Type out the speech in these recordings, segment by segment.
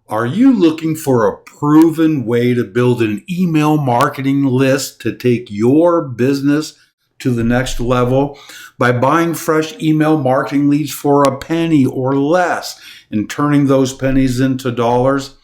Are you looking for a proven way to build an email marketing list to take your business to the next level by buying fresh email marketing leads for a penny or less and turning those pennies into dollars?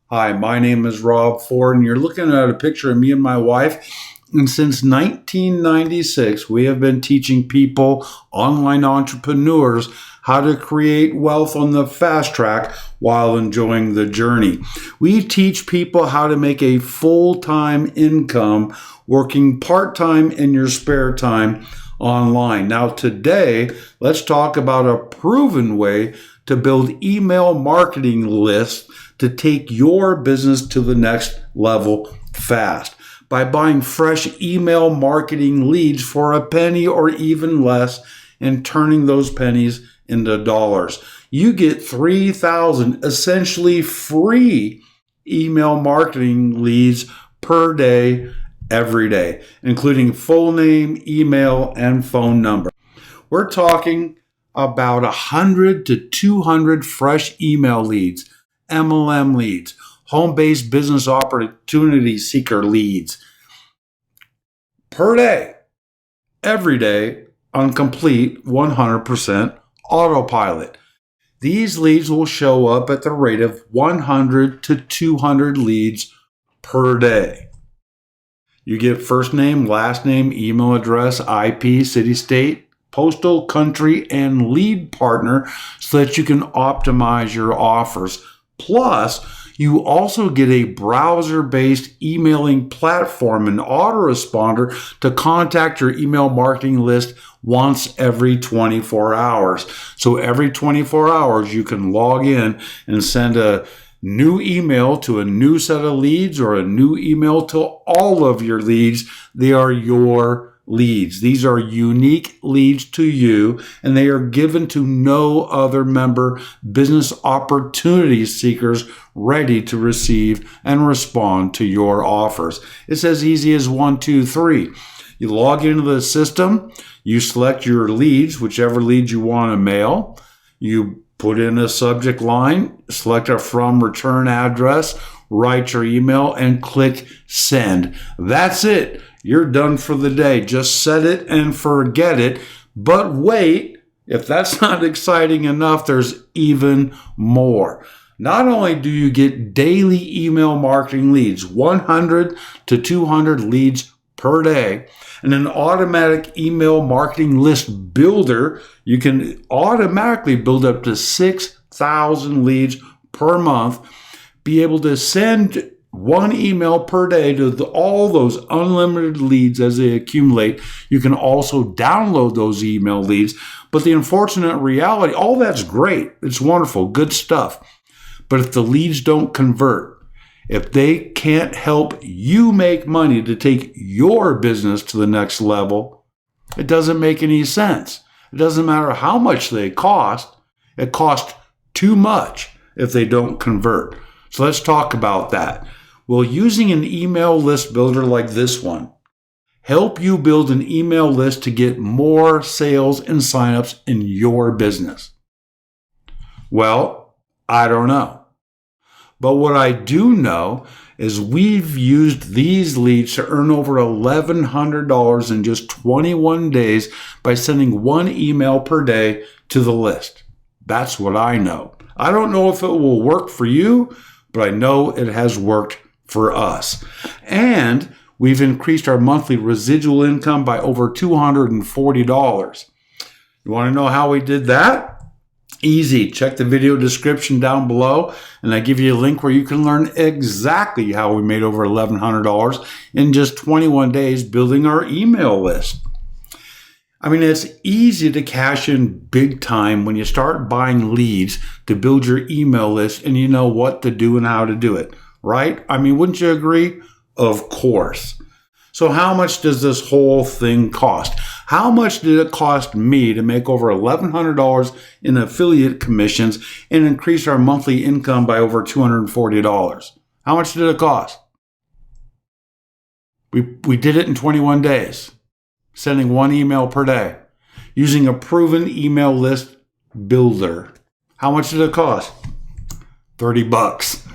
Hi, my name is Rob Fore, and you're looking at a picture of me and my wife. And since 1996, we have been teaching people, online entrepreneurs, how to create wealth on the fast track while enjoying the journey. We teach people how to make a full-time income working part-time in your spare time online. Now today, let's talk about a proven way to build email marketing lists to take your business to the next level fast by buying fresh email marketing leads for a penny or even less and turning those pennies into dollars. You get 3,000 essentially free email marketing leads per day, every day, including full name, email, and phone number. We're talking about 100 to 200 fresh email leads, MLM leads, home-based business opportunity seeker leads per day, every day on complete 100% autopilot. These leads will show up at the rate of 100 to 200 leads per day. You get first name, last name, email address, IP, city, state, postal, country, and lead partner so that you can optimize your offers. Plus, you also get a browser-based emailing platform and autoresponder to contact your email marketing list once every 24 hours. So every 24 hours, you can log in and send a new email to a new set of leads or a new email to all of your leads. They are your leads. These are unique leads to you, and they are given to no other member business opportunity seekers ready to receive and respond to your offers. It's as easy as 1, 2, 3. You log into the system, you select your leads, whichever leads you want to mail. You put in a subject line, select a from return address, write your email, and click send. That's it. You're done for the day. Just set it and forget it. But wait, if that's not exciting enough, there's even more. Not only do you get daily email marketing leads, 100 to 200 leads per day, and an automatic email marketing list builder, you can automatically build up to 6,000 leads per month, be able to send one email per day to all those unlimited leads as they accumulate. You can also download those email leads. But the unfortunate reality, all that's great. It's wonderful, good stuff. But if the leads don't convert, if they can't help you make money to take your business to the next level, it doesn't make any sense. It doesn't matter how much they cost. It costs too much if they don't convert. So let's talk about that. Will using an email list builder like this one help you build an email list to get more sales and signups in your business? Well, I don't know. But what I do know is we've used these leads to earn over $1,100 in just 21 days by sending one email per day to the list. That's what I know. I don't know if it will work for you, but I know it has worked for us. And we've increased our monthly residual income by over $240. You want to know how we did that? Easy. Check the video description down below, and I give you a link where you can learn exactly how we made over $1,100 in just 21 days building our email list. I mean, it's easy to cash in big time when you start buying leads to build your email list and you know what to do and how to do it, right? I mean, wouldn't you agree? Of course. So how much does this whole thing cost? How much did it cost me to make over $1,100 in affiliate commissions and increase our monthly income by over $240? How much did it cost? We did it in 21 days, sending one email per day, using a proven email list builder. How much did it cost? $30.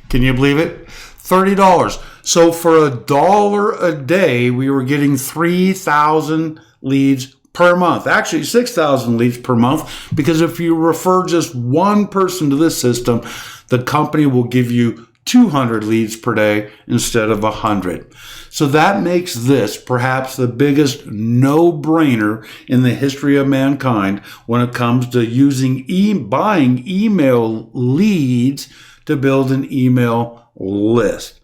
Can you believe it? $30. So for $1 a day, we were getting 3,000 leads per month. Actually, 6,000 leads per month, because if you refer just one person to this system, the company will give you 200 leads per day instead of 100. So that makes this perhaps the biggest no-brainer in the history of mankind when it comes to using buying email leads to build an email list.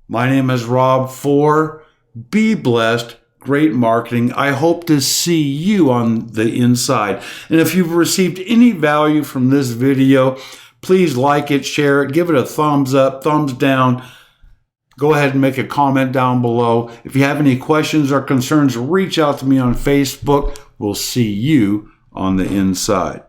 My name is Rob Fore. Be blessed. Great marketing. I hope to see you on the inside. And if you've received any value from this video, please like it, share it, give it a thumbs up, thumbs down. Go ahead and make a comment down below. If you have any questions or concerns, reach out to me on Facebook. We'll see you on the inside.